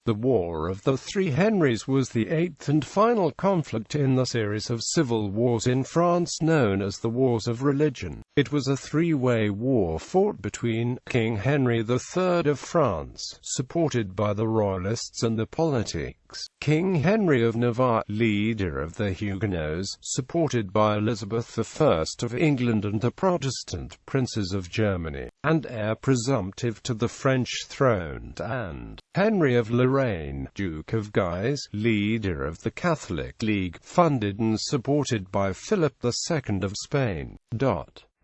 The War of the Three Henrys was the eighth and final conflict in the series of civil wars in France known as the Wars of Religion. It was a three-way war fought between King Henry III of France, supported by the royalists and the politiques, King Henry of Navarre, leader of the Huguenots, supported by Elizabeth I of England and the Protestant princes of Germany, and heir-presumptive to the French throne, and Henry of Lorraine, Duke of Guise, leader of the Catholic League, funded and supported by Philip II of Spain.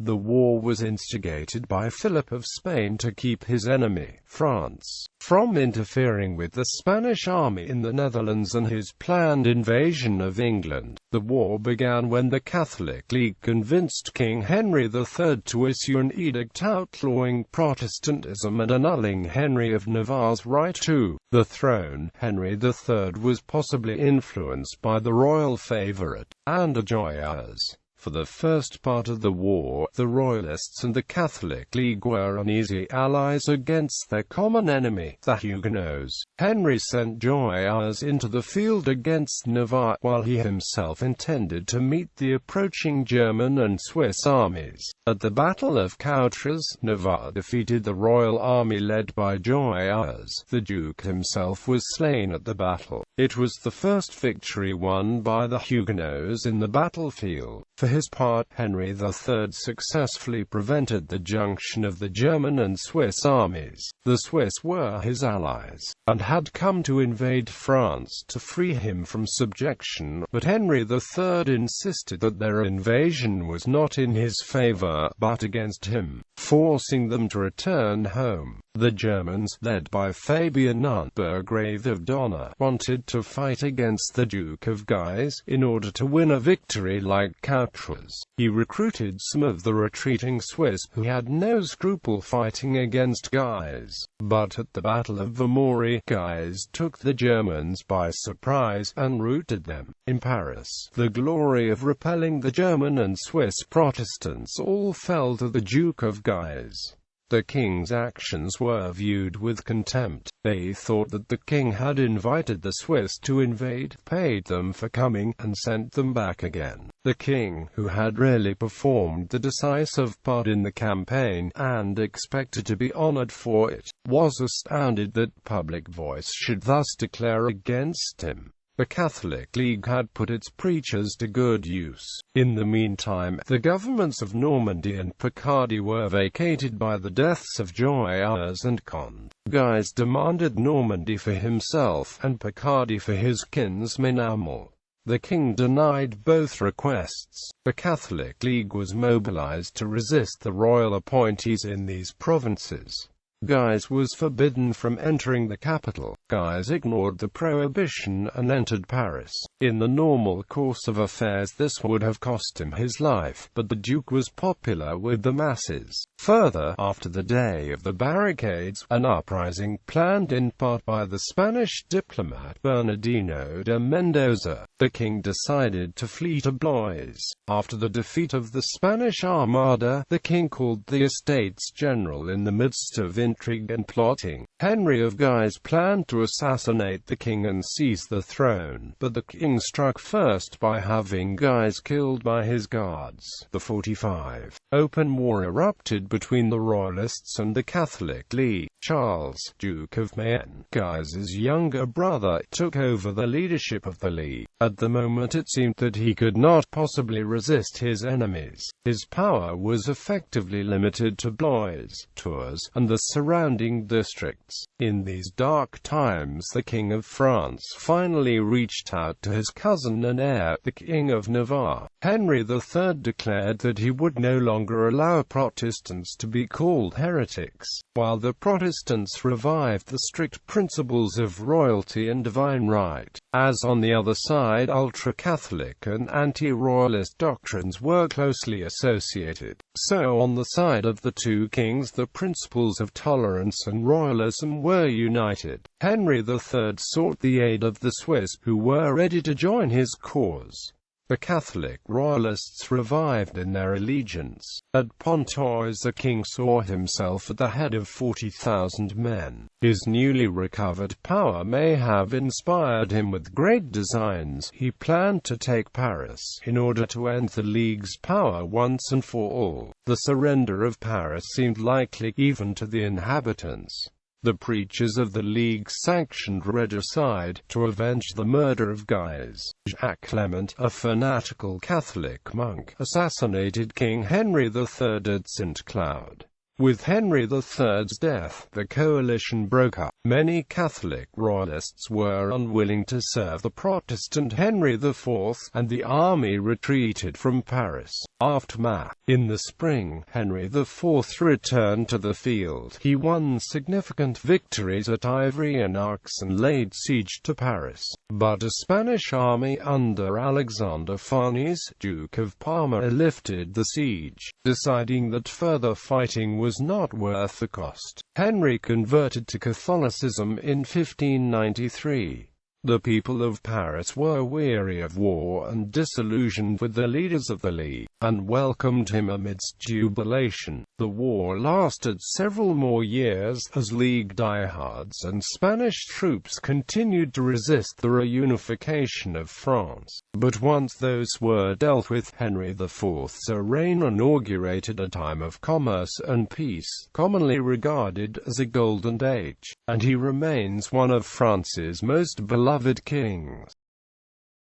The war was instigated by Philip of Spain to keep his enemy, France, from interfering with the Spanish army in the Netherlands and his planned invasion of England. The war began when the Catholic League convinced King Henry III to issue an edict outlawing Protestantism and annulling Henry of Navarre's right to the throne. Henry III was possibly influenced by the royal favourite, and Guise. For the first part of the war, the Royalists and the Catholic League were uneasy allies against their common enemy, the Huguenots. Henry sent Guise into the field against Navarre, while he himself intended to meet the approaching German and Swiss armies. At the Battle of Coutras, Navarre defeated the royal army led by Guise. The Duke himself was slain at the battle. It was the first victory won by the Huguenots in the battlefield. For his part, Henry III successfully prevented the junction of the German and Swiss armies. The Swiss were his allies, and had come to invade France to free him from subjection, but Henry III insisted that their invasion was not in his favour, but against him, forcing them to return home. The Germans, led by Fabian Burgrave of Dohna, wanted to fight against the Duke of Guise, in order to win a victory like Coutras. He recruited some of the retreating Swiss, who had no scruple fighting against Guise. But at the Battle of Vermory, Guise took the Germans by surprise, and routed them. In Paris, the glory of repelling the German and Swiss Protestants all fell to the Duke of Guise. The king's actions were viewed with contempt. They thought that the king had invited the Swiss to invade, paid them for coming, and sent them back again. The king, who had rarely performed the decisive part in the campaign, and expected to be honored for it, was astounded that public voice should thus declare against him. The Catholic League had put its preachers to good use. In the meantime, the governments of Normandy and Picardy were vacated by the deaths of Guise and Conde. Guise demanded Normandy for himself, and Picardy for his kinsman Aumale. The king denied both requests. The Catholic League was mobilized to resist the royal appointees in these provinces. Guise was forbidden from entering the capital. Guise ignored the prohibition and entered Paris. In the normal course of affairs this would have cost him his life, but the Duke was popular with the masses. Further, after the day of the barricades, an uprising, planned in part by the Spanish diplomat Bernardino de Mendoza, the king decided to flee to Blois. After the defeat of the Spanish Armada, the king called the Estates General in the midst of intrigue and plotting. Henry of Guise planned to assassinate the king and seize the throne, but the king struck first by having Guise killed by his guards. The 45. Open war erupted between the Royalists and the Catholic League. Charles, Duke of Mayenne, Guise's younger brother, took over the leadership of the League. At the moment it seemed that he could not possibly resist his enemies. His power was effectively limited to Blois, Tours, and the surrounding districts. In these dark times the King of France finally reached out to his cousin and heir, the King of Navarre. Henry III declared that he would no longer allow Protestants to be called heretics, while the Protestants revived the strict principles of royalty and divine right. As on the other side, ultra-Catholic and anti-royalist doctrines were closely associated. So on the side of the two kings the principles of tolerance and royalism were united. Henry III sought the aid of the Swiss, who were ready to join his cause. The Catholic royalists revived in their allegiance. At Pontoise the king saw himself at the head of 40,000 men. His newly recovered power may have inspired him with great designs. He planned to take Paris, in order to end the League's power once and for all. The surrender of Paris seemed likely, even to the inhabitants. The preachers of the League sanctioned regicide, to avenge the murder of Guise. Jacques Clement, a fanatical Catholic monk, assassinated King Henry III at St. Cloud. With Henry III's death, the coalition broke up. Many Catholic royalists were unwilling to serve the Protestant Henry IV, and the army retreated from Paris. Aftermath. In the spring, Henry IV returned to the field. He won significant victories at Ivry and Arcs and laid siege to Paris. But a Spanish army under Alexander Farnese, Duke of Parma, lifted the siege. Deciding that further fighting was not worth the cost, Henry converted to Catholicism in 1593. The people of Paris were weary of war and disillusioned with the leaders of the League, and welcomed him amidst jubilation. The war lasted several more years, as League diehards and Spanish troops continued to resist the reunification of France. But once those were dealt with, Henry IV's reign inaugurated a time of commerce and peace, commonly regarded as a golden age, and he remains one of France's most beloved kings.